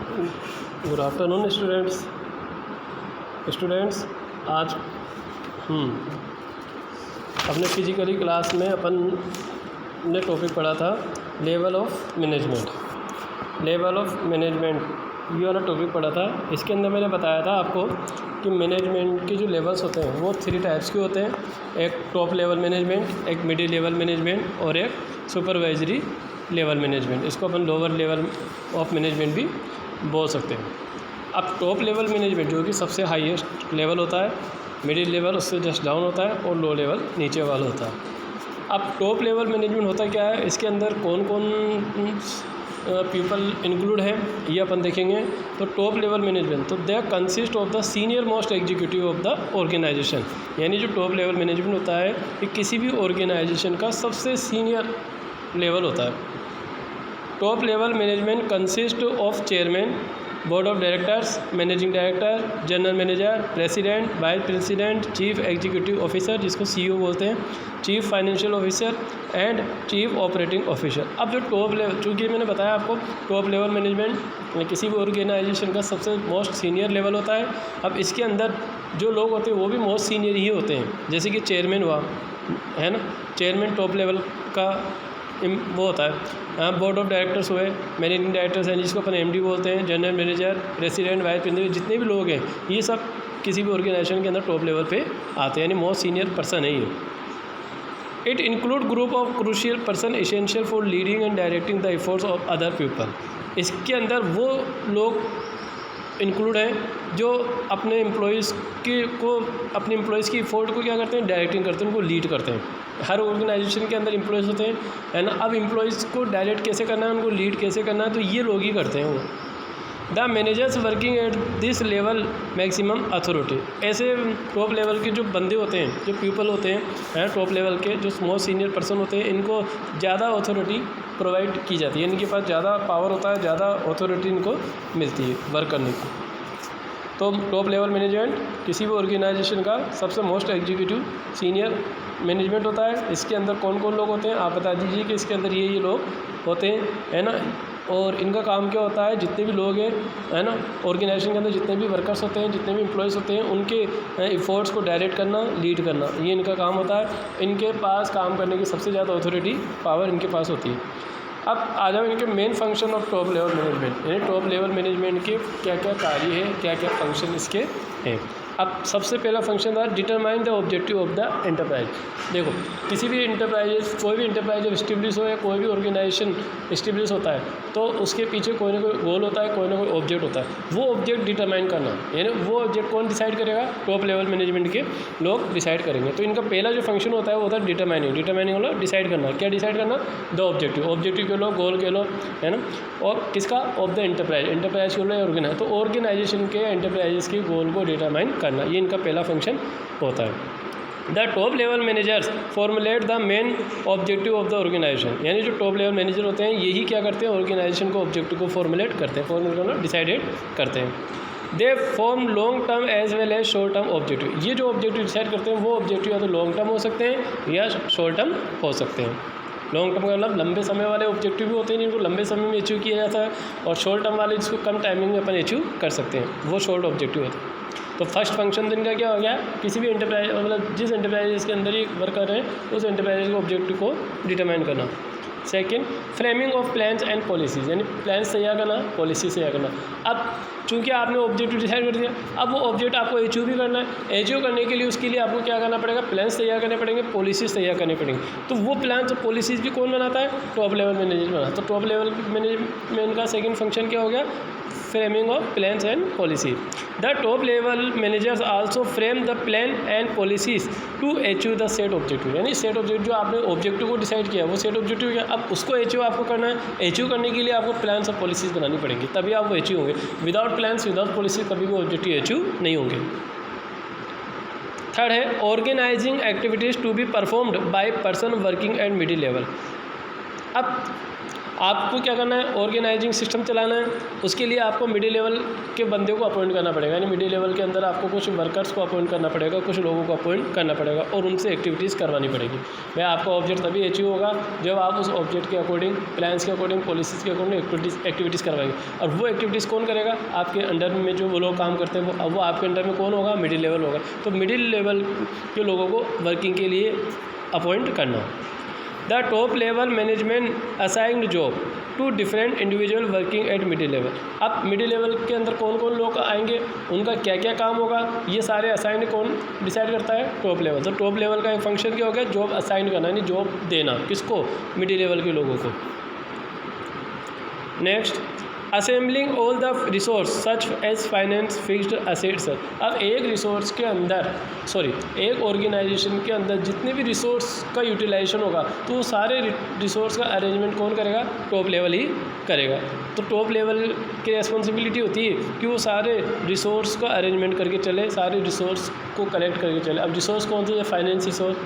Good afternoon students. आज अपने physically class में अपन ने टॉपिक पढ़ा था लेवल ऑफ मैनेजमेंट। ये वाला टॉपिक पढ़ा था। इसके अंदर मैंने बताया था आपको कि मैनेजमेंट के जो लेवल्स होते हैं वो 3 टाइप्स के होते हैं। एक टॉप लेवल मैनेजमेंट, एक मिडिल लेवल मैनेजमेंट और एक सुपरवाइजरी लेवल मैनेजमेंट। इसको अपन लोअर लेवल ऑफ मैनेजमेंट भी बोल सकते हैं। अब टॉप लेवल मैनेजमेंट जो कि सबसे हाईएस्ट लेवल होता है, मिडिल लेवल उससे जस्ट डाउन होता है और लो लेवल नीचे वाला होता है। अब टॉप लेवल मैनेजमेंट होता क्या है, इसके अंदर कौन कौन पीपल इंक्लूड है ये अपन देखेंगे। तो टॉप लेवल मैनेजमेंट तो they consist of the senior most executive of the organisation. यानी जो टॉप लेवल मैनेजमेंट होता है ये किसी भी ऑर्गेनाइजेशन का सबसे सीनियर लेवल होता है। Top level management consist of chairman, board of directors, managing director, general manager, president, vice president, chief executive officer जिसको CEO बोलते हैं, chief financial officer and chief operating officer. अब जो टॉप लेवल, चूँकि मैंने बताया आपको टॉप लेवल मैनेजमेंट किसी भी ऑर्गेनाइजेशन का सबसे मोस्ट सीनियर लेवल होता है। अब इसके अंदर जो लोग होते हैं वो भी मोस्ट सीनियर ही होते हैं। जैसे कि चेयरमैन हुआ है ना, चेयरमैन टॉप लेवल का वो होता है। बोर्ड ऑफ डायरेक्टर्स हुए, मैनेजिंग डायरेक्टर्स हैं जिसको अपन MD बोलते हैं, general manager, president, vice president, जितने भी लोग हैं ये सब किसी भी ऑर्गेनाइजेशन के अंदर टॉप लेवल पे आते हैं, यानी मोस्ट सीनियर पर्सन है ये। It include group of crucial person essential for leading and directing the efforts of other people. इसके अंदर वो लोग इंक्लूड हैं जो अपने एम्प्लॉयज़ की एफर्ट को क्या करते हैं, डायरेक्टिंग करते हैं, उनको लीड करते हैं। हर ऑर्गेनाइजेशन के अंदर एम्प्लॉयज़ होते हैं, है ना। अब एम्प्लॉयज़ को डायरेक्ट कैसे करना है, उनको लीड कैसे करना है, तो ये लोग ही करते हैं वो। The managers working at this level maximum authority. ऐसे टॉप लेवल के जो बंदे होते हैं, जो पीपल होते हैं टॉप लेवल के जो मोस्ट सीनियर पर्सन होते हैं, इनको ज़्यादा अथॉरिटी प्रोवाइड की जाती है। इनके पास ज़्यादा पावर होता है, ज़्यादा अथॉरिटी इनको मिलती है वर्क करने की। तो टॉप लेवल मैनेजमेंट किसी भी ऑर्गेनाइजेशन का सबसे मोस्ट एग्जीक्यूटिव सीनियर मैनेजमेंट होता है। इसके अंदर कौन कौन लोग होते हैं आप बता दीजिए कि इसके अंदर ये लोग होते हैं, है ना। और इनका काम क्या होता है, जितने भी लोग हैं, है ना, ऑर्गेनाइजेशन के अंदर जितने भी वर्कर्स होते हैं, जितने भी एम्प्लॉयज़ होते हैं, उनके एफर्ट्स को डायरेक्ट करना, लीड करना, ये इनका काम होता है। इनके पास काम करने की सबसे ज़्यादा अथॉरिटी पावर इनके पास होती है। अब आ जाओ इनके main function of top level management, यानी टॉप लेवल मैनेजमेंट के क्या क्या कार्य है, क्या क्या फंक्शन इसके हैं। अब सबसे पहला फंक्शन था determine the objective of the enterprise. देखो किसी भी एंटरप्राइज, कोई भी एंटरप्राइज जब इस्टेब्लिश हो या कोई भी ऑर्गेनाइजेशन इस्टेब्लिश होता है तो उसके पीछे कोई ना कोई गोल होता है, कोई ना कोई ऑब्जेक्ट होता है। वो ऑब्जेक्ट डिटरमाइन करना, यानी वो ऑब्जेक्ट कौन डिसाइड करेगा, टॉप लेवल मैनेजमेंट के लोग डिसाइड करेंगे। तो इनका पहला जो फंक्शन होता है वो होता है डिटरमाइनिंग मतलब डिसाइड करना। क्या डिसाइड करना, द ऑब्जेक्टिव के लो, गोल के लो, है ना। और किसका, ऑफ द एंटरप्राइज के लो ऑर्गेनाइज, तो ऑर्गेनाइजेशन के एंटरप्राइजेस के गोल को डिटरमाइन करना, ये इनका पहला फंक्शन होता है। The top level managers formulate the main objective of the organisation. यानी जो टॉप लेवल मैनेजर होते हैं यही क्या करते हैं, ऑर्गेनाइजेशन को ऑब्जेक्टिव को फॉर्मुलेट करते हैं, डिसाइडेड करते हैं। They form long term as well as short term objective. ये जो ऑब्जेक्टिव डिसाइड करते हैं वो ऑब्जेक्टिव या तो लॉन्ग टर्म हो सकते हैं या शॉर्ट टर्म हो सकते हैं। लॉन्ग टर्म का मतलब लंबे समय वाले ऑब्जेक्टिव भी होते हैं जिनको लंबे समय में अचीव किया जाता है, और शॉर्ट टर्म वाले जिसको कम टाइमिंग में अपन अचीव कर सकते हैं, वो शॉर्ट ऑब्जेक्टिव होते हैं। तो फर्स्ट फंक्शन तो इनका क्या हो गया, किसी भी एंटरप्राइज मतलब जिस एंटरप्राइज के अंदर ये वर्क कर रहे हैं उस एंटरप्राइज के ऑब्जेक्टिव को डिटरमाइन करना। Second, framing of plans and policies, यानी प्लान्स तैयार करना, पॉलिसी तैयार करना। अब चूंकि आपने ऑब्जेक्टिव डिसाइड कर दिया, अब वो ऑब्जेक्ट आपको अचीव भी करना है। अचीव करने के लिए उसके लिए आपको क्या करना पड़ेगा, प्लान्स तैयार करने पड़ेंगे, पॉलिसीज़ तैयार करनी पड़ेंगी। तो वो प्लान्स और पॉलिसीज़ भी कौन बनाता है, टॉप लेवल मैनेजर बनाता है। तो टॉप लेवल मैनेजमेंट का सेकेंड फंक्शन क्या हो गया, framing of plans and policy. The top level managers also frame the plan and policies to achieve the set objective. यानी सेट ऑब्जेक्टिव जो आपने ऑब्जेक्टिव को डिसाइड किया वो सेट ऑब्जेक्टिव क्या, अब उसको अचीव आपको करना है। अचीव करने के लिए आपको प्लान्स और पॉलिसीज बनानी पड़ेंगी, तभी आप वो अचीव होंगे। विदाउट प्लान्स विदाउट पॉलिसी कभी भी ऑब्जेक्टिव अचीव नहीं होंगे। थर्ड है organising activities to be performed by person working at middle level. अब आपको क्या करना है, ऑर्गेनाइजिंग सिस्टम चलाना है। उसके लिए आपको मिडिल लेवल के बंदे को अपॉइंट करना पड़ेगा, यानी मिडिल लेवल के अंदर आपको कुछ वर्कर्स को अपॉइंट करना पड़ेगा, कुछ लोगों को अपॉइंट करना पड़ेगा और उनसे एक्टिविटीज़ करवानी पड़ेगी। भाई आपका ऑब्जेक्ट तभी अचीव होगा जब आप उस ऑब्जेक्ट के अकॉर्डिंग, प्लान्स के अकॉर्डिंग, पॉलिसीज़ के अकॉर्डिंग एक्टिविटीज़ करवाएंगे। और वो एक्टिविटीज़ कौन करेगा? आपके अंडर में जो वो लोग काम करते हैं वो आपके अंडर में कौन होगा? मिडिल लेवल होगा। तो मिडिल लेवल के लोगों को वर्किंग के लिए अपॉइंट करना। The top level management assigned job to different individual working at middle level. अब मिडिल लेवल के अंदर कौन कौन लोग आएंगे, उनका क्या क्या काम होगा, ये सारे असाइन कौन डिसाइड करता है? Top level. तो टॉप लेवल का एक फंक्शन क्या हो गया? जॉब असाइन करना, यानी जॉब देना। किसको? मिडिल लेवल के लोगों को। Next, assembling all the resource such as finance, fixed assets. अब एक रिसोर्स के अंदर एक ऑर्गेनाइजेशन के अंदर जितने भी रिसोर्स का यूटिलाइजेशन होगा तो वो सारे रिसोर्स का अरेंजमेंट कौन करेगा? टॉप लेवल ही करेगा। तो टॉप लेवल की रिस्पॉन्सिबिलिटी होती है कि वो सारे रिसोर्स का अरेंजमेंट करके चले, सारे रिसोर्स को कलेक्ट करके चले। अब रिसोर्स कौन से? फाइनेंस रिसोर्स,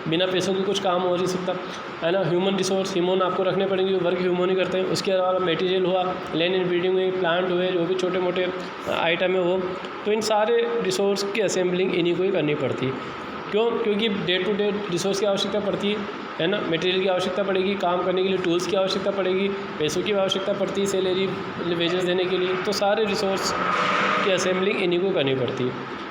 बिना पैसों के कुछ काम हो नहीं सकता, है ना। ह्यूमन रिसोर्स, ह्यूमन आपको रखने पड़ेंगे, वर्क ह्यूमन ही करते हैं। उसके अलावा मटेरियल हुआ, लैंड एंड बिल्डिंग हुई, प्लांट हुए, जो भी छोटे मोटे आइटम है वो। तो इन सारे रिसोर्स की असेंबलिंग इन्हीं को ही करनी पड़ती है। क्यों? क्योंकि डे टू डे रिसोर्स की आवश्यकता पड़ती है ना। मटेरियल की आवश्यकता पड़ेगी, काम करने के लिए टूल्स की आवश्यकता पड़ेगी, पैसों की आवश्यकता पड़ती है, सैलरी वेजेस देने के लिए। तो सारे रिसोर्स की असेंबलिंग इन्हीं को करनी पड़ती है।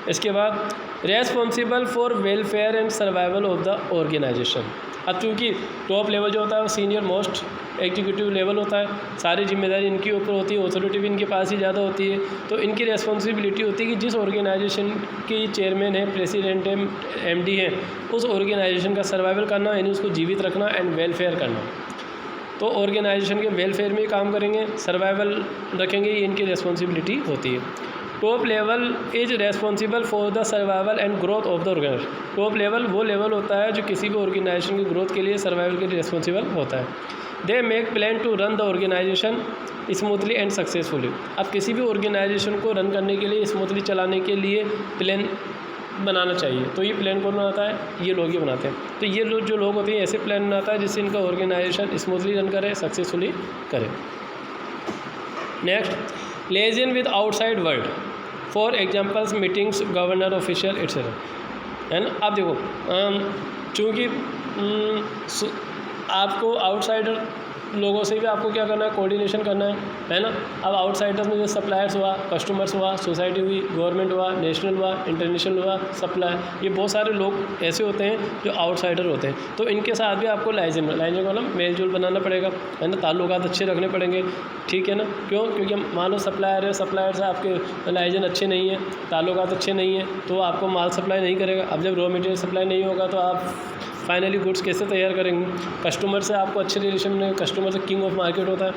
इसके बाद responsible for welfare and survival of the organisation. अब चूँकि टॉप लेवल जो होता है वो सीनियर मोस्ट एग्जीक्यूटिव लेवल होता है, सारी जिम्मेदारी इनके ऊपर होती है, ऑथोरिटी भी इनके पास ही ज़्यादा होती है। तो इनकी रेस्पॉन्सिबिलिटी होती है कि जिस ऑर्गेनाइजेशन की चेयरमैन है, प्रेसिडेंट है, एमडी है, उस ऑर्गेनाइजेशन का सर्वाइवल करना, यानी उसको जीवित रखना एंड वेलफेयर करना। तो ऑर्गेनाइजेशन के वेलफेयर में ही काम करेंगे, सर्वाइवल रखेंगे, ये इनकी रेस्पॉन्सिबिलिटी होती है। Top level is responsible for the survival and growth of the organisation. Top level वो लेवल होता है जो किसी भी ऑर्गेनाइजेशन की ग्रोथ के लिए, सर्वाइवल के लिए रेस्पॉन्सिबल होता है। They make plan to run the organisation smoothly and successfully. अब किसी भी ऑर्गेनाइजेशन को रन करने के लिए, स्मूथली चलाने के लिए प्लान बनाना चाहिए। तो ये प्लान कौन बनाता है? ये लोग ही बनाते हैं। तो ये लोग जो लोग होते हैं ऐसे प्लान बनाता है जिससे इनका ऑर्गेनाइजेशन स्मूथली रन करे, सक्सेसफुली करे। Next, liaison with outside world, for examples meetings, governor official etcetera, है ना। आप देखो, चूँकि आपको आउटसाइडर लोगों से भी आपको क्या करना है? कोऑर्डिनेशन करना है ना। अब आउटसाइडर्स में जैसे सप्लायर्स हुआ, कस्टमर्स हुआ, सोसाइटी हुई, गवर्नमेंट हुआ, नेशनल हुआ, इंटरनेशनल हुआ, सप्लाई, ये बहुत सारे लोग ऐसे होते हैं जो आउटसाइडर होते हैं। तो इनके साथ भी आपको लाइजन का मतलब मेल जोल बनाना पड़ेगा, है ना। ताल्लुकात अच्छे रखने पड़ेंगे, ठीक है ना। क्यों? क्योंकि मान लो सप्लायर है, सप्लायर से आपके लाइजन अच्छे नहीं है, ताल्लुकात अच्छे नहीं है, तो आपको माल सप्लाई नहीं करेगा। अब जब रॉ मटेरियल सप्लाई नहीं होगा तो आप फाइनली गुड्स कैसे तैयार करेंगे? कस्टमर से आपको अच्छे रिलेशन में, कस्टमर से किंग ऑफ मार्केट होता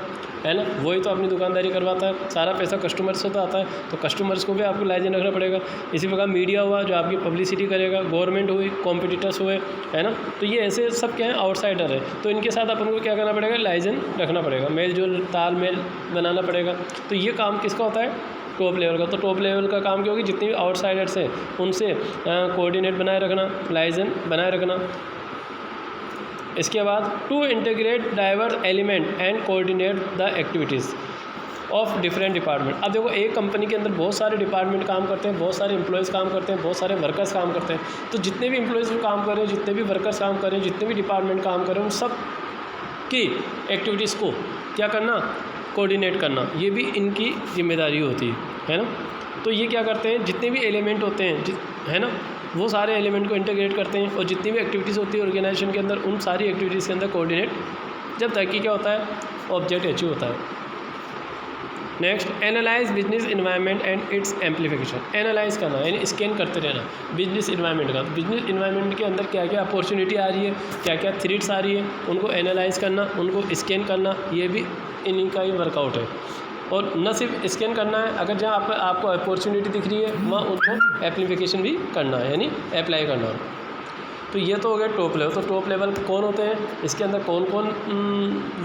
है ना। वही तो अपनी दुकानदारी करवाता है, सारा पैसा कस्टमर से तो आता है, तो कस्टमर्स को भी आपको लाइजन रखना पड़ेगा। इसी प्रकार मीडिया हुआ जो आपकी पब्लिसिटी करेगा, गवर्नमेंट हुई, कॉम्पिटिटर्स हुए, है ना। तो ये ऐसे सब क्या है? आउटसाइडर है। तो इनके साथ अपन को क्या करना पड़ेगा? लाइजन रखना पड़ेगा, मेल जोल तालमेल बनाना पड़ेगा। तो ये काम किसका होता है? टॉप लेवल का। तो टॉप लेवल का काम क्या होगी? जितने भी आउटसाइडर्स हैं उनसे कोऑर्डिनेट बनाए रखना, लाइजन बनाए रखना। इसके बाद to integrate diverse element and coordinate the activities of different department. अब देखो, एक कंपनी के अंदर बहुत सारे डिपार्टमेंट काम करते हैं, बहुत सारे एम्प्लॉयज़ काम करते हैं, बहुत सारे वर्कर्स काम करते हैं। तो जितने भी एम्प्लॉयज़ काम कर रहे हैं, जितने भी वर्कर्स काम कर रहे हैं, जितने भी डिपार्टमेंट काम कर रहे हैं, उन सब की एक्टिविटीज़ को क्या करना? कोऑर्डिनेट करना। ये भी इनकी जिम्मेदारी होती है ना। तो ये क्या करते हैं? जितने भी एलिमेंट होते हैं, है ना, वो सारे एलिमेंट को इंटीग्रेट करते हैं, और जितनी भी एक्टिविटीज़ होती है ऑर्गेनाइजेशन के अंदर, उन सारी एक्टिविटीज़ के अंदर कोऑर्डिनेट, जब तक कि क्या होता है? ऑब्जेक्ट अचीव होता है। Next, analyse business environment and it's amplification. Analyse करना यानी स्कैन करते रहना बिजनेस इन्वायरमेंट का। बिजनेस इन्वायरमेंट के अंदर क्या क्या अपॉर्चुनिटी आ रही है, क्या क्या थ्रेट्स आ रही है, उनको एनालाइज करना, उनको स्कैन करना, ये भी इन्हीं का ही वर्कआउट है। और न सिर्फ स्कैन करना है, अगर जहाँ आपको अपॉर्चुनिटी दिख रही है वहाँ उनको एप्लीकेशन भी करना है, यानी अप्लाई करना है। तो ये तो हो गया टॉप लेवल। तो टॉप लेवल कौन होते हैं, इसके अंदर कौन कौन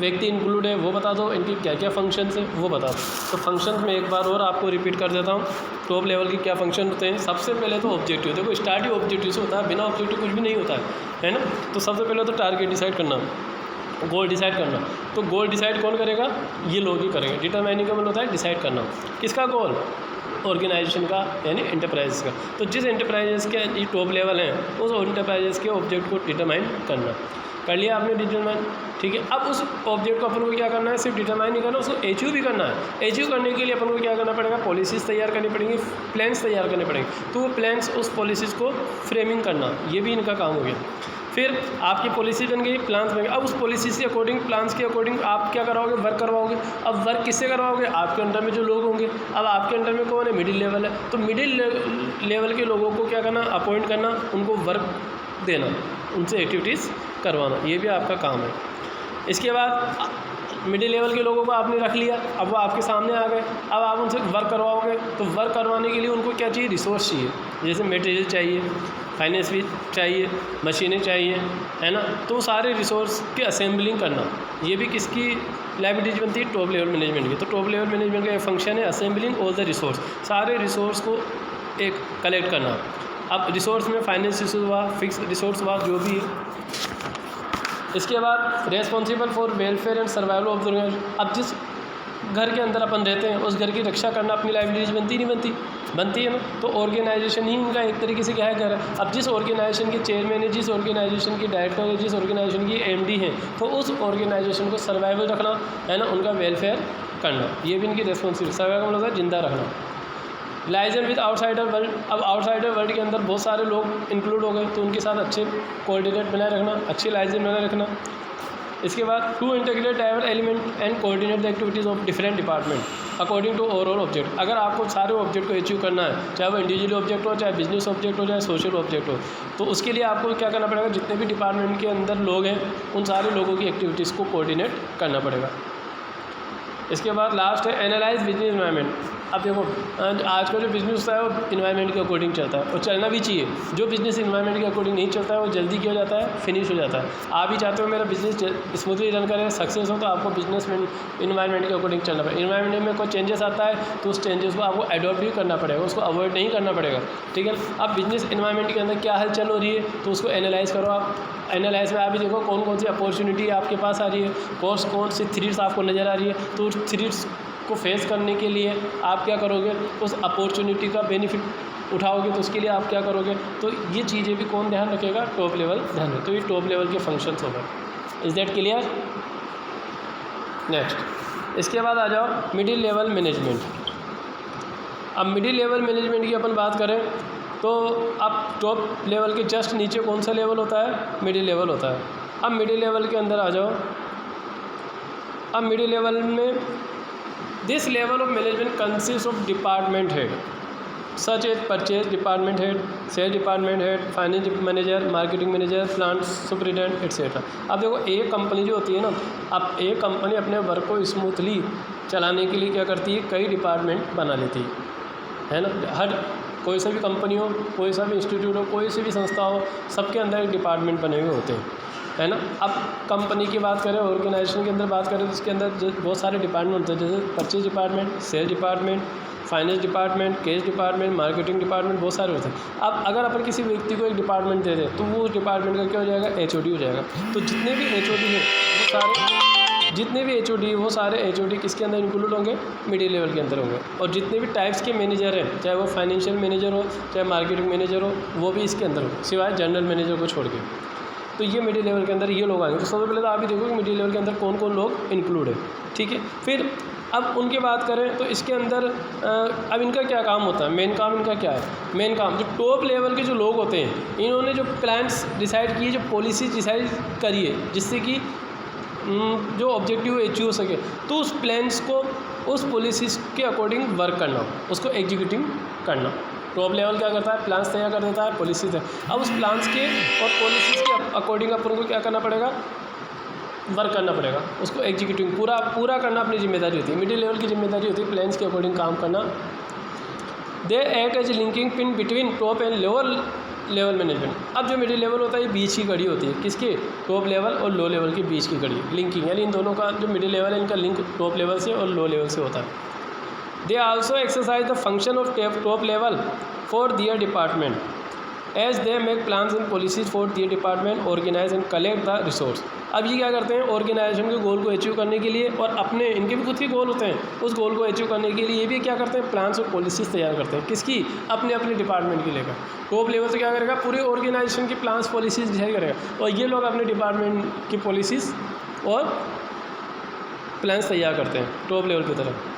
व्यक्ति इंक्लूड है वो बता दो, इनकी क्या क्या फंक्शंस है वो बता दो। तो फंक्शंस में एक बार और आपको रिपीट कर देता हूँ। टॉप लेवल के क्या फंक्शन होते हैं? सबसे पहले तो ऑब्जेक्टिव। देखो, स्टार्ट ही ऑब्जेक्टिव से होता है, बिना ऑब्जेक्टिव कुछ भी नहीं होता है ना। तो सबसे पहले तो टारगेट डिसाइड करना, गोल डिसाइड करना। तो गोल डिसाइड कौन करेगा? ये लोग ही करेंगे। डिटरमाइनिंग का मतलब होता है डिसाइड करना। किसका गोल? ऑर्गेनाइजेशन का, यानी एंटरप्राइजेस का। तो जिस एंटरप्राइजेस के ये टॉप लेवल हैं उस एंटरप्राइजेस के ऑब्जेक्ट को डिटरमाइन करना। कर लिया आपने डिटरमाइन, ठीक है। अब उस ऑब्जेक्ट को अपन को क्या करना है? सिर्फ डिटरमाइन नहीं करना, उसको अचीव भी करना है। अचीव करने के लिए अपन को क्या करना पड़ेगा? पॉलिसीज़ तैयार करनी पड़ेंगी, प्लान्स तैयार करने पड़ेंगे। तो वो प्लान्स, उस पॉलिसीज़ को फ्रेमिंग करना, ये भी इनका काम हो गया। फिर आपकी पॉलिसी बन गई, प्लान्स बन गए। अब उस पॉलिसी के अकॉर्डिंग, प्लान्स के अकॉर्डिंग आप क्या करवाओगे? वर्क करवाओगे। अब वर्क किससे करवाओगे? आपके अंडर में जो लोग होंगे। अब आपके अंडर में कौन है? मिडिल लेवल है। तो मिडिल लेवल के लोगों को क्या करना? अपॉइंट करना, उनको वर्क देना, उनसे एक्टिविटीज़ करवाना, ये भी आपका काम है। इसके बाद मिडिल लेवल के लोगों को आपने रख लिया, अब वो आपके सामने आ गए। अब आप उनसे वर्क करवाओगे। तो वर्क करवाने के लिए उनको क्या चाहिए? रिसोर्स चाहिए, जैसे मटेरियल चाहिए, फाइनेंस भी चाहिए, मशीनें चाहिए, है ना। तो सारे रिसोर्स की असेंबलिंग करना, ये भी किसकी लाइबिलिटीज बनती है? टॉप लेवल मैनेजमेंट की। तो टॉप लेवल मैनेजमेंट का एक फंक्शन है असेंबलिंग ऑल द रिसोर्स, सारे रिसोर्स को एक कलेक्ट करना। अब रिसोर्स में फाइनेंस रिसोर्स हुआ, फिक्स रिसोर्स हुआ, जो भी है। इसके बाद responsible for welfare and survival of the organisation. अब जिस घर के अंदर अपन रहते हैं उस घर की रक्षा करना अपनी लाइबिलिटीज बनती नहीं बनती? बनती है ना। तो ऑर्गेनाइजेशन ही इनका एक तरीके से क्या है, घर है। अब जिस ऑर्गेनाइजेशन के चेयरमैन है, जिस ऑर्गेनाइजेशन के डायरेक्टर है, जिस ऑर्गेनाइजेशन की एमडी है, तो उस ऑर्गेनाइजेशन को सर्वाइवल रखना, है ना, उनका वेलफेयर करना, ये भी इनकी रेस्पॉन्सिबिलिटी। सर्वाइवल मतलब है जिंदा रखना। Liaison with outsider world. अब आउटसाइडर वर्ल्ड के अंदर बहुत सारे लोग इंक्लूड हो गए, तो उनके साथ अच्छे कोऑर्डिनेट बनाए रखना, अच्छी लाइजन बनाए रखना। इसके बाद to integrate diverse element and coordinate the activities of different department according to overall object. अगर आपको सारे ऑब्जेक्ट को अचीव करना है, चाहे वो इंडिविजुअल ऑब्जेक्ट हो, चाहे बिजनेस ऑब्जेक्ट हो, चाहे सोशल ऑब्जेक्ट हो, तो उसके लिए आपको क्या करना पड़ेगा? जितने भी डिपार्टमेंट के अंदर लोग हैं उन सारे लोगों की एक्टिविटीज़ को कोऑर्डिनेट करना पड़ेगा। इसके बाद लास्ट है एनालाइज बिजनेस एनवायरनमेंट। अब देखो आज का जो बिज़नेस होता है वो इन्वायरमेंट के अकॉर्डिंग चलता है, और चलना भी चाहिए। जो बिज़नेस इन्वायरमेंट के अकॉर्डिंग नहीं चलता है वो जल्दी क्या हो जाता है? फिनिश हो जाता है। आप भी चाहते हो मेरा बिज़नेस स्मूथली रन करे, सक्सेस हो, तो आपको बिजनेस में इन्वायरमेंट के अकॉर्डिंग चलना पड़ेगा। इन्वायरमेंट में कोई चेंजेस आता है तो उस चेंजेस को आपको अडॉप्ट भी करना पड़ेगा, उसको अवॉइड नहीं करना पड़ेगा, ठीक है। अब बिजनेस इन्वायरमेंट के अंदर क्या हलचल हो रही है तो उसको एनालाइज करो आप। एनालाइज में आप भी देखो कौन कौन सी अपॉर्चुनिटी आपके पास आ रही है, कौन सी थ्रेट्स आपको नज़र आ रही है। तो उस थ्रेट्स को फेस करने के लिए आप क्या करोगे? उस अपॉर्चुनिटी का बेनिफिट उठाओगे। तो उसके लिए आप क्या करोगे? तो ये चीज़ें भी कौन ध्यान रखेगा? टॉप लेवल ध्यान रखेगा। तो ये टॉप लेवल के फंक्शंस हो गए। Is that clear? नेक्स्ट, इसके बाद आ जाओ मिडिल लेवल मैनेजमेंट। अब मिडिल लेवल मैनेजमेंट की अपन बात करें तो अब टॉप लेवल के जस्ट नीचे कौन सा लेवल होता है? मिडिल लेवल होता है। अब मिडिल लेवल के अंदर आ जाओ। अब मिडिल लेवल में this level of management consist of department head such as purchase department head, sales department head, finance manager, marketing manager, plant superintendent etcetera. अब देखो एक कंपनी जो होती है ना, अब एक कंपनी अपने वर्क को स्मूथली चलाने के लिए क्या करती है? कई डिपार्टमेंट बना लेती है ना। हर कोई सा भी कंपनी हो, कोई सा भी इंस्टीट्यूट हो, कोई सी भी संस्था हो, सबके अंदर एक डिपार्टमेंट बने हुए होते हैं, है ना। अब कंपनी की बात करें, ऑर्गेनाइजेशन के अंदर बात करें तो इसके अंदर बहुत सारे डिपार्टमेंट होते हैं, जैसे purchase department, sales department, finance department, cash department, marketing department, बहुत सारे होते हैं। अब अगर अपन किसी व्यक्ति को एक डिपार्टमेंट दे दें तो वो उस डिपार्टमेंट का क्या हो जाएगा? HOD हो जाएगा। तो जितने भी HOD हैं वो सारे HOD किसके अंदर इंक्लूड होंगे? मिडिल लेवल के अंदर होंगे। और जितने भी टाइप्स के मैनेजर हैं, चाहे वो फाइनेंशियल मैनेजर हो, चाहे मार्केटिंग मैनेजर हो, वो भी इसके अंदर हो, सिवाय जनरल मैनेजर को छोड़ के। तो ये मिडिल लेवल के अंदर ये लोग आएंगे। तो सबसे पहले तो आप ही देखो कि मिडिल लेवल के अंदर कौन कौन लोग इंक्लूड है, ठीक है। फिर अब उनकी बात करें तो इसके अंदर अब इनका क्या काम होता है? मेन काम इनका क्या है? मेन काम जो टॉप लेवल के जो लोग होते हैं, इन्होंने जो प्लान्स डिसाइड किए, जो पॉलिसीज डिसाइड करी है जिससे कि जो ऑब्जेक्टिव अचीव हो सके, तो उस प्लान्स को, उस पॉलिसीज़ के अकॉर्डिंग वर्क करना, उसको एग्जीक्यूटिंग करना। टॉप लेवल क्या करता है? प्लान्स तैयार कर देता है, पॉलिसीज है। अब उस प्लान्स के और पॉलिसीज़ के अकॉर्डिंग अपन को क्या करना पड़ेगा? वर्क करना पड़ेगा, उसको एग्जीक्यूटिंग पूरा करना अपनी जिम्मेदारी होती है। मिडिल लेवल की जिम्मेदारी होती है प्लान्स के अकॉर्डिंग काम करना। They act as linking pin between top and lower level management. अब जो मिडिल लेवल होता है ये बीच की कड़ी होती है, किसके? टॉप लेवल और लो लेवल के बीच की कड़ी, लिंकिंग, यानी इन दोनों का जो मिडिल लेवल है इनका लिंक टॉप लेवल से और लो लेवल से होता है। They also exercise the function of top level for their department. As they make plans and policies for their department, organise and collect the resource. अब ये क्या करते हैं, ऑर्गेनाइजेशन के गोल को अचीव करने के लिए और अपने इनके भी खुद के गोल होते हैं, उस गोल को अचीव करने के लिए ये भी क्या करते हैं, प्लान्स और पॉलिसीज़ तैयार करते हैं। किसकी? अपने अपने डिपार्टमेंट की लेकर। टॉप लेवल से क्या करेगा, पूरे ऑर्गेनाइजेशन की प्लान्स पॉलिसीज़ डिसाइड करेगा और ये लोग अपने डिपार्टमेंट की पॉलिसीज़ और प्लान्स तैयार करते हैं टॉप लेवल की तरफ।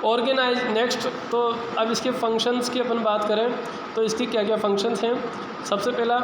ऑर्गेनाइज नेक्स्ट, तो अब इसके फंक्शंस की अपन बात करें तो इसकी क्या क्या फंक्शंस हैं। सबसे पहला,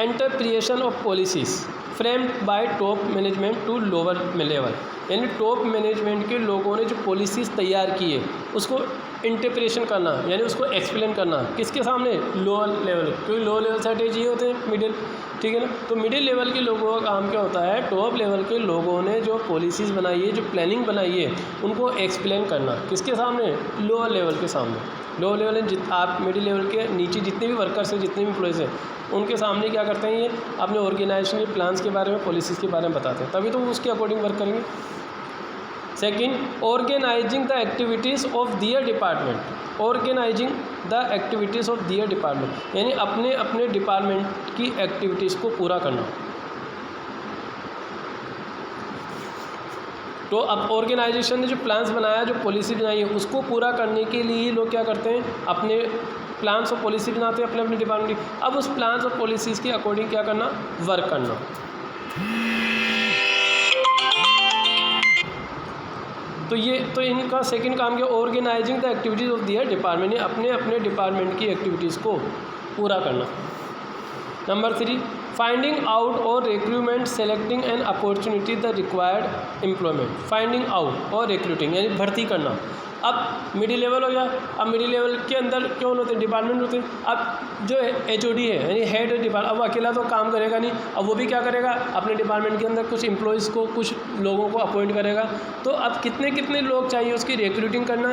interpretation of policies framed by top management to lower level, यानी टॉप मैनेजमेंट के लोगों ने जो पॉलिसीज़ तैयार की है उसको इंटरप्रिएशन करना, यानी उसको एक्सप्लेन करना किसके सामने, लोअर लेवल, क्योंकि लो लेवल सेट ये होते हैं मिडिल, ठीक है ना। तो मिडिल लेवल के लोगों का काम क्या होता है, टॉप लेवल के लोगों ने जो पॉलिसीज़ बनाई है, जो प्लानिंग बनाई है, उनको एक्सप्लेन करना किसके सामने, लोअर लेवल के सामने। लोअर लेवल आप मिडिल लेवल के नीचे जितने भी वर्कर्स हैं, जितने भी एम्प्लॉयज़ हैं, उनके सामने क्या करते हैं, ये अपने ऑर्गेनाइजेशन के प्लान्स के बारे में, पॉलिसीज़ के बारे में बताते हैं, तभी तो वो उसके अकॉर्डिंग वर्क करेंगे। Second, organising the activities of their department, organising the activities of their department, यानी अपने अपने डिपार्टमेंट की एक्टिविटीज़ को पूरा करना। तो अब ऑर्गेनाइजेशन ने जो प्लान्स बनाया, जो पॉलिसी बनाई है, उसको पूरा करने के लिए लोग क्या करते हैं, अपने प्लान्स और पॉलिसी बनाते हैं अपने अपने डिपार्टमेंट की। अब उस प्लान्स और पॉलिसीज़ के अकॉर्डिंग क्या करना, वर्क करना। तो ये तो इनका सेकंड काम क्या, organising the activities of their department, अपने अपने डिपार्टमेंट की एक्टिविटीज़ को पूरा करना। नंबर 3, फाइंडिंग आउट और recruitment, selecting and opportunity the required employment, finding out और रिक्रूटिंग यानी भर्ती करना। अब मिडिल लेवल हो गया, अब मिडिल लेवल के अंदर क्यों होते हैं, डिपार्टमेंट होते हैं। अब जो HOD है यानी हेड डिपार्टमेंट, अब वो अकेला तो काम करेगा नहीं, अब वो भी क्या करेगा, अपने डिपार्टमेंट के अंदर कुछ एम्प्लॉयज़ को, कुछ लोगों को अपॉइंट करेगा। तो अब कितने कितने लोग चाहिए, उसकी रिक्रूटिंग करना,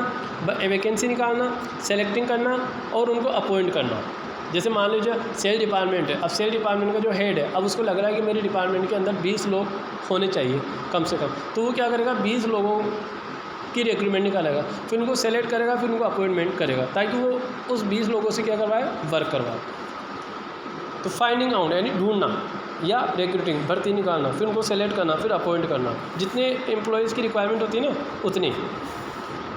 वैकेंसी निकालना, सेलेक्टिंग करना और उनको अपॉइंट करना। जैसे मान लीजिए सेल डिपार्टमेंट है, अब सेल डिपार्टमेंट का जो हेड है, अब उसको लग रहा है कि मेरे डिपार्टमेंट के अंदर 20 लोग होने चाहिए कम से कम, तो वो क्या करेगा, 20 लोगों की रिक्रूटमेंट निकालेगा, फिर उनको सेलेक्ट करेगा, फिर उनको अपॉइंटमेंट करेगा, ताकि वो उस 20 लोगों से क्या करवाए, वर्क करवाए। तो फाइंडिंग आउट यानी ढूंढना या रिक्रूटिंग, भर्ती निकालना, फिर उनको सेलेक्ट करना, फिर अपॉइंट करना, जितने एम्प्लॉयज़ की रिक्वायरमेंट होती है ना उतनी।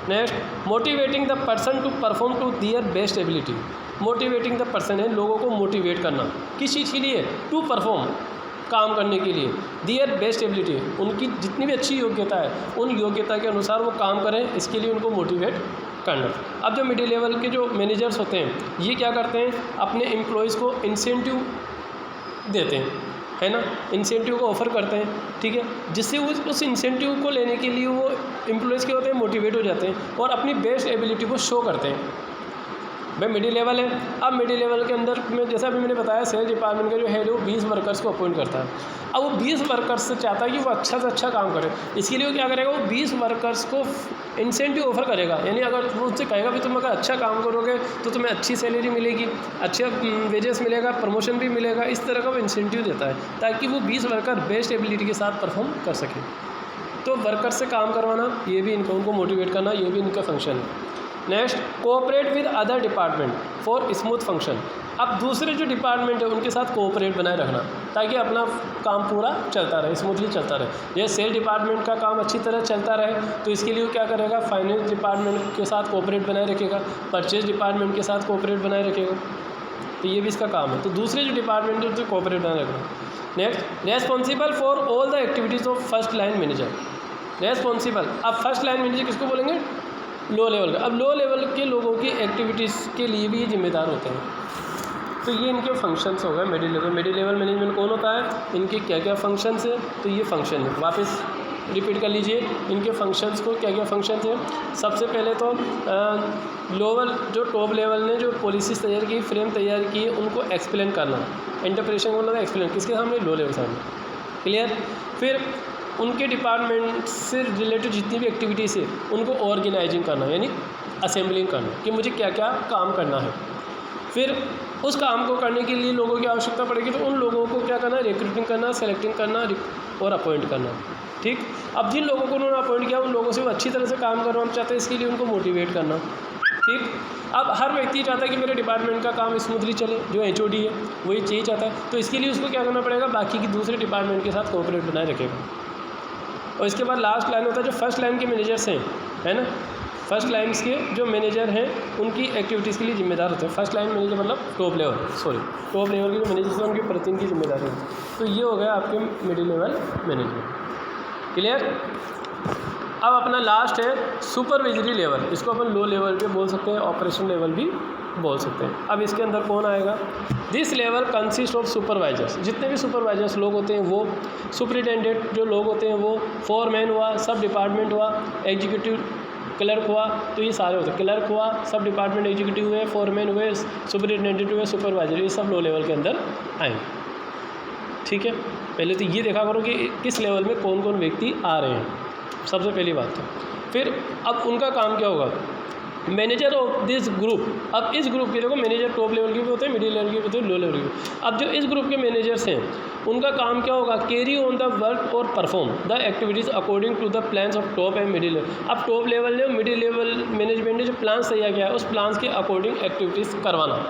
Next, motivating the person to perform to their best ability, motivating the person है लोगों को मोटिवेट करना, किस चीज़ के लिए, टू परफॉर्म, काम करने के लिए, दियर बेस्ट एबिलिटी, उनकी जितनी भी अच्छी योग्यता है उन योग्यता के अनुसार वो काम करें, इसके लिए उनको मोटिवेट करना। अब जो मिडिल लेवल के जो मैनेजर्स होते हैं ये क्या करते हैं, अपने एम्प्लॉयज़ को इंसेंटिव देते हैं, है ना, इंसेंटिव को ऑफ़र करते हैं, ठीक है, जिससे उस इंसेंटिव को लेने के लिए वो एम्प्लॉयज़ के होते हैं, मोटिवेट हो जाते हैं और अपनी बेस्ट एबिलिटी को शो करते हैं। भाई मिडिल लेवल है, अब मिडिल लेवल के अंदर में जैसा अभी मैंने बताया, सेल्स डिपार्टमेंट का जो हेड है वो 20 वर्कर्स को अपॉइंट करता है। अब वो 20 वर्कर्स से चाहता है कि वो अच्छा से अच्छा काम करे, इसके लिए वो क्या करेगा, वो 20 वर्कर्स को इंसेंटिव ऑफर करेगा, यानी अगर वो उससे कहेगा कि तुम अगर अच्छा काम करोगे तो तुम्हें अच्छी सैलरी मिलेगी, अच्छे वेजेस मिलेगा, प्रमोशन भी मिलेगा, इस तरह का वो इंसेंटिव देता है ताकि वो 20 वर्कर बेस्ट एबिलिटी के साथ परफॉर्म कर सकें। तो वर्कर से काम करवाना ये भी उनको मोटिवेट करना, ये भी इनका फंक्शन है। Next, cooperate with other department for smooth function, अब दूसरे जो डिपार्टमेंट है उनके साथ कोऑपरेट बनाए रखना ताकि अपना काम पूरा चलता रहे, स्मूथली चलता रहे। ये सेल डिपार्टमेंट का काम अच्छी तरह चलता रहे तो इसके लिए वो क्या करेगा, फाइनेंस डिपार्टमेंट के साथ कोऑपरेट बनाए रखेगा, परचेज डिपार्टमेंट के साथ कोऑपरेट बनाए रखेगा, तो ये भी इसका काम है। तो दूसरे जो डिपार्टमेंट है उससे कोऑपरेट बनाए रखना। Next, responsible for all the activities of first line manager, responsible, अब फर्स्ट लाइन मैनेजर किसको बोलेंगे, लो लेवल का। अब लो लेवल के लोगों की एक्टिविटीज़ के लिए भी ये जिम्मेदार होते हैं। तो ये इनके फंक्शंस हो गए middle level. Middle level management कौन होता है, इनके क्या क्या फंक्शंस है, तो ये फंक्शन है, वापस रिपीट कर लीजिए इनके फंक्शंस को, क्या क्या फंक्शंस हैं। सबसे पहले तो लोअर जो टॉप लेवल ने जो पॉलिसीज़ तैयार की, फ्रेम तैयार की, उनको एक्सप्लेन करना, इंटरप्रिटेशन को मतलब एक्सप्लेन किसके सामने, लो लेवल सामने, क्लियर। फिर उनके डिपार्टमेंट से रिलेटेड जितनी भी एक्टिविटीज़ है उनको ऑर्गेनाइजिंग करना यानी असेंबलिंग करना कि मुझे क्या क्या काम करना है। फिर उस काम को करने के लिए लोगों की आवश्यकता पड़ेगी तो उन लोगों को क्या करना, रिक्रूटिंग करना, सेलेक्टिंग करना और अपॉइंट करना, ठीक। अब जिन लोगों को उन्होंने अपॉइंट किया उन लोगों से वो अच्छी तरह से काम करवाना चाहते हैं, इसके लिए उनको मोटिवेट करना, ठीक। अब हर व्यक्ति चाहता है कि मेरे डिपार्टमेंट का काम स्मूथली चले, जो HOD है वो ये चीज़ चाहता है, तो इसके लिए उसको क्या करना पड़ेगा, बाकी की दूसरे डिपार्टमेंट के साथ कोऑपरेट बनाए रखेगा। और इसके बाद लास्ट लाइन होता है जो फर्स्ट लाइन के मैनेजर्स हैं, है ना, फर्स्ट लाइन्स के जो मैनेजर हैं उनकी एक्टिविटीज़ के लिए जिम्मेदार होते हैं। फर्स्ट लाइन मैनेजर मतलब टॉप लेवल के जो मैनेजर्स हैं उनकी प्रति की जिम्मेदारी होती है। तो ये हो गया आपके मिडिल लेवल मैनेजमेंट। क्लियर। अब अपना लास्ट है सुपरवाइजरी लेवल, इसको अपन लो लेवल पे बोल सकते हैं, ऑपरेशन लेवल भी बोल सकते हैं। अब इसके अंदर कौन आएगा, this level consist of supervisors, जितने भी सुपरवाइजर्स लोग होते हैं वो, सुपरिटेंडेंट जो लोग होते हैं वो, फोरमैन हुआ, सब डिपार्टमेंट हुआ, एग्जीक्यूटिव क्लर्क हुआ, तो ये सारे होते हैं, क्लर्क हुआ, सब डिपार्टमेंट एग्जीक्यूटिव हुए, फोरमैन हुए, सुपरिटेंडेंट हुए, सुपरवाइजर, ये सब लो लेवल के अंदर आएंगे। ठीक है, पहले तो ये देखा करो कि किस लेवल में कौन कौन व्यक्ति आ रहे हैं, सबसे पहली बात तो। फिर अब उनका काम क्या होगा, मैनेजर ऑफ दिस ग्रुप, अब इस ग्रुप के देखो मैनेजर टॉप लेवल के भी होते हैं, मिडिल लेवल के भी होते हैं, लो लेवल के। अब जो इस ग्रुप के मैनेजर्स हैं उनका काम क्या होगा, कैरी ऑन द वर्क और perform the activities according to the plans of top and middle level. अब टॉप लेवल ने मिडिल लेवल मैनेजमेंट ने जो प्लान्स तैयार किया है उस प्लान्स के अकॉर्डिंग एक्टिविटीज़ करवाना,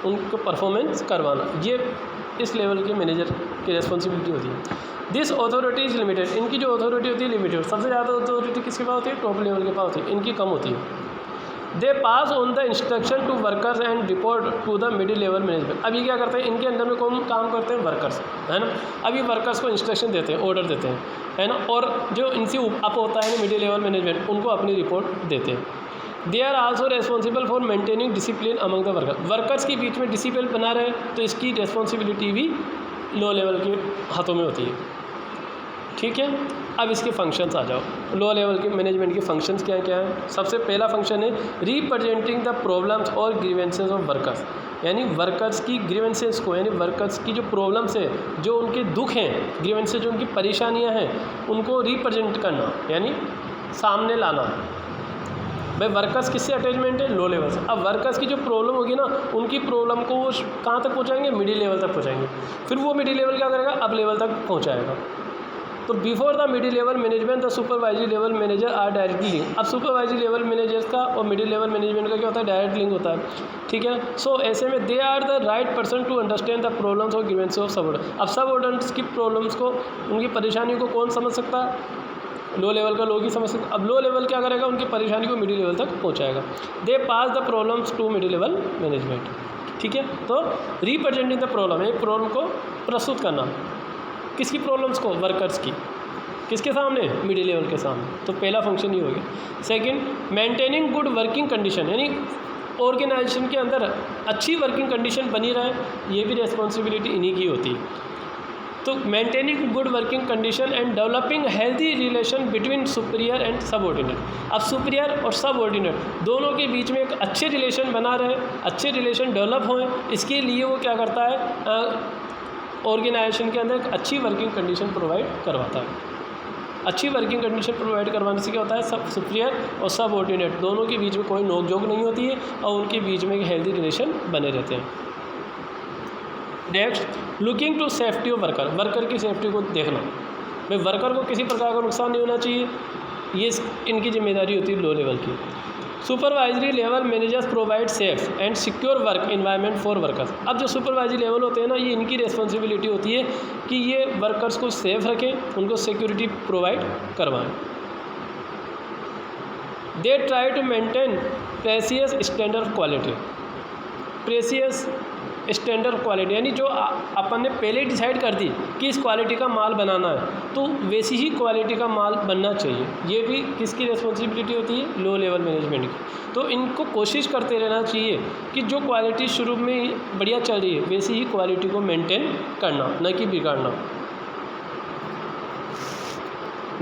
उनको परफॉर्मेंस करवाना, ये इस लेवल के मैनेजर की रिस्पॉन्सिबिलिटी होती है। दिस अथॉरिटी इज़ लिमिटेड, इनकी जो अथॉरिटी होती है लिमिटेड, सबसे ज़्यादा अथॉरिटी किसके पास होती है, टॉप लेवल के पास होती है, इनकी कम होती है। They pass on the instruction to workers and report to the middle level management. अब ये क्या करते हैं, इनके अंदर में कौन काम करते हैं, वर्कर्स, है ना। अब ये वर्कर्स को इंस्ट्रक्शन देते हैं, ऑर्डर देते हैं, है ना, और जो इनसे अप होता है मिडिल लेवल मैनेजमेंट उनको अपनी रिपोर्ट देते हैं। They are also responsible for maintaining discipline among the worker, workers के बीच में डिसिप्लिन बना रहे तो इसकी रेस्पॉन्सिबिलिटी भी लो लेवल के हाथों में होती है। ठीक है, अब इसके फंक्शंस आ जाओ, लो लेवल के मैनेजमेंट के फंक्शंस क्या क्या हैं। सबसे पहला फंक्शन है रिप्रेजेंटिंग द प्रॉब्लम्स और ग्रीवेंसेस ऑफ वर्कर्स, यानी वर्कर्स की ग्रीवेंसेस को, यानी वर्कर्स की जो प्रॉब्लम्स है, जो उनके दुख हैं, ग्रीवेंसेस जो उनकी परेशानियां हैं, उनको रिप्रेजेंट करना, यानी सामने लाना। भाई वर्कर्स किससे अटैचमेंट है, लो लेवल से। अब वर्कर्स की जो प्रॉब्लम होगी ना, उनकी प्रॉब्लम को वो कहाँ तक पहुँचाएंगे, मिडिल लेवल तक पहुँचाएंगे, फिर वो मिडिल लेवल क्या करेगा, अब लेवल तक पहुँचाएगा। तो before the middle level management the supervisory level manager are directly link. अब सुपरवाइजरी लेवल मैनेजर्स का और मिडिल लेवल मैनेजमेंट का क्या होता है, डायरेक्ट लिंक होता है। ठीक है, सो ऐसे में they are the right person to understand the problems और ग्रीवेंसेस ऑफ सबऑर्डिनेट। अब सबऑर्डिनेट्स की प्रॉब्लम्स को, उनकी परेशानी को कौन समझ सकता है, लो लेवल का लोग ही समझ सकते। अब लो लेवल क्या करेगा, उनकी परेशानी को मिडिल लेवल तक पहुँचाएगा। They pass the problems to middle level management. ठीक है, तो रिप्रेजेंटिंग द प्रॉब्लम, एक प्रॉब्लम को प्रस्तुत करना, किसकी प्रॉब्लम्स को, वर्कर्स की, किसके सामने, मिडिल लेवल के सामने। तो पहला फंक्शन ही हो गया। Second, maintaining good working condition, यानी ऑर्गेनाइजेशन के अंदर अच्छी वर्किंग कंडीशन बनी रहे, ये भी रिस्पॉन्सिबिलिटी इन्हीं की होती है। तो maintaining good working condition and developing healthy relation between superior and subordinate. अब सुपीरियर और सबऑर्डिनेट दोनों के बीच में एक अच्छे रिलेशन बना रहे, अच्छे रिलेशन डेवलप हों, इसके लिए वो क्या करता है, ऑर्गेनाइजेशन के अंदर एक अच्छी वर्किंग कंडीशन प्रोवाइड करवाता है। अच्छी वर्किंग कंडीशन प्रोवाइड करवाने से क्या होता है, सब सुपीरियर और सबऑर्डिनेट दोनों के बीच में कोई नोकझोंक नहीं होती है और उनके बीच में एक हेल्दी रिलेशन बने रहते हैं। Next, looking to safety of worker, worker की सेफ्टी को देखना, भाई वर्कर को किसी प्रकार का नुकसान नहीं होना चाहिए, ये इनकी जिम्मेदारी होती है लो लेवल की। Supervisory level managers provide safe and secure work environment for workers. अब जो सुपरवाइजरी लेवल होते हैं ना, ये इनकी रिस्पॉन्सिबिलिटी होती है कि ये वर्कर्स को सेफ रखें, उनको सिक्योरिटी प्रोवाइड करवाएं। They try to maintain precious standard of quality, precious standard quality, यानी जो अपन ने पहले डिसाइड कर दी कि इस क्वालिटी का माल बनाना है तो वैसी ही क्वालिटी का माल बनना चाहिए, ये भी किसकी रिस्पॉन्सिबिलिटी होती है, लो लेवल मैनेजमेंट की। तो इनको कोशिश करते रहना चाहिए कि जो क्वालिटी शुरू में बढ़िया चल रही है वैसी ही क्वालिटी को मेंटेन करना, न कि बिगाड़ना।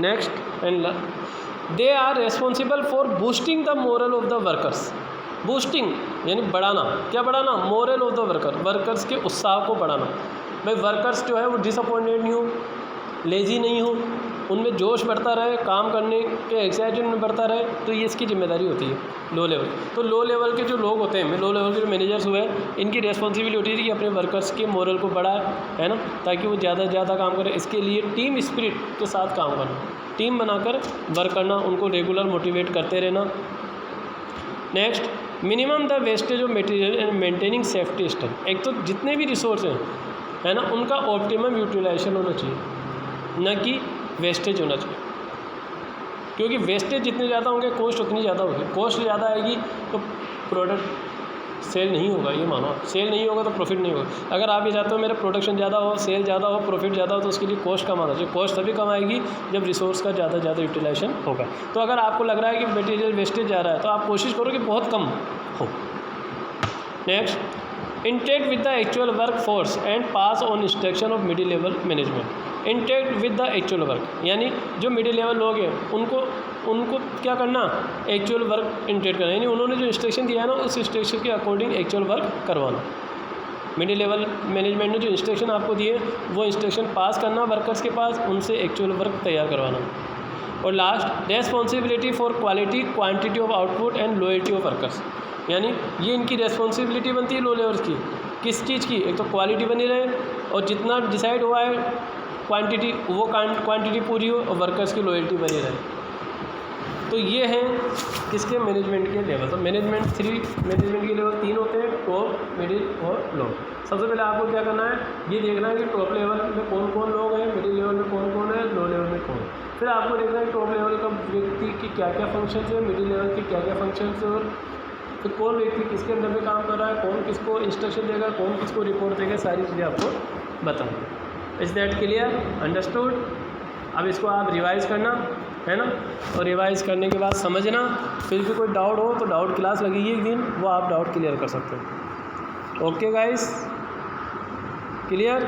Next and they are responsible for boosting the morale of the workers. Boosting यानी बढ़ाना, क्या बढ़ाना, morale of the worker, workers के उत्साह को बढ़ाना। भाई वर्कर्स जो है वो डिसअपॉइंटेड नहीं हो, लेजी नहीं हो, उनमें जोश बढ़ता रहे, काम करने के एक्साइटमेंट में बढ़ता रहे, तो ये इसकी जिम्मेदारी होती है लो लेवल। तो लो लेवल के जो लोग होते हैं, लो लेवल के जो मैनेजर्स हुए, इनकी रिस्पॉन्सिबिलिटी होती है कि अपने वर्कर्स के मोरल को बढ़ाए, है ना, ताकि वो ज़्यादा से ज़्यादा काम करें। इसके लिए टीम स्पिरिट के साथ काम करना, टीम बनाकर वर्क करना, उनको रेगुलर मोटिवेट करते रहना। Next, minimum the wastage of material and maintaining safety stock. एक तो जितने भी रिसोर्स हैं, है ना, उनका ऑप्टिमम यूटिलाइजेशन होना चाहिए, न कि वेस्टेज होना चाहिए। क्योंकि वेस्टेज जितने ज़्यादा होंगे कॉस्ट उतनी ज़्यादा होगी। कॉस्ट ज़्यादा आएगी तो प्रोडक्ट सेल नहीं होगा, ये मानो। सेल नहीं होगा तो प्रॉफिट नहीं होगा। अगर आप ये चाहते हो मेरा प्रोडक्शन ज़्यादा हो, सेल ज़्यादा हो, प्रॉफिट ज़्यादा हो, तो उसके लिए कॉस्ट कम आना चाहिए। कॉस्ट तभी कम आएगी जब रिसोर्स का ज़्यादा यूटिलाइजेशन होगा। तो अगर आपको लग रहा है कि मटेरियल वेस्टेज जा रहा है तो आप कोशिश करो कि बहुत कम हो। Next, intact with the actual work force and pass on instruction of middle level management. Intact with the actual work, यानी जो मिडिल लेवल लोग हैं उनको क्या करना, एक्चुअल वर्क इंटैक्ट करना, यानी उन्होंने जो इंस्ट्रक्शन दिया है ना उस इंस्ट्रक्शन के अकॉर्डिंग एक्चुअल वर्क करवाना। मिडिल लेवल मैनेजमेंट ने जो इंस्ट्रक्शन आपको दिए वो इंस्ट्रक्शन पास करना वर्कर्स के पास, उनसे एक्चुअल वर्क तैयार करवाना। और last, responsibility for quality quantity of output and loyalty of workers, यानी ये इनकी रेस्पॉन्सिबिलिटी बनती है लो लेवल्स की। किस चीज़ की? एक तो क्वालिटी बनी रहे और जितना डिसाइड हुआ है क्वांटिटी वो क्वांटिटी पूरी हो और वर्कर्स की लॉयल्टी बनी रहे। तो ये हैं किसके, मैनेजमेंट के लेवल। तो मैनेजमेंट के लेवल 3 होते हैं, टॉप, मिडिल और लो। सबसे पहले आपको क्या करना है, ये देखना है कि टॉप लेवल में कौन कौन लोग हैं, मिडिल लेवल में कौन कौन है, लो लेवल में कौन। फिर आपको देखना है टॉप लेवल का व्यक्ति की क्या क्या फंक्शंस है, मिडिल लेवल की क्या क्या फंक्शंस है, और फिर कौन व्यक्ति किसके अंदर में काम कर रहा है, कौन किसको इंस्ट्रक्शन देगा, कौन किसको रिपोर्ट देगा, सारी चीज़ें आपको बताऊँ। Is that clear, understood? अब इसको आप रिवाइज़ करना है ना, और रिवाइज़ करने के बाद समझना। फिर भी कोई डाउट हो तो डाउट क्लास लगेगी एक दिन, वो आप डाउट क्लियर कर सकते हो। Okay guys, clear?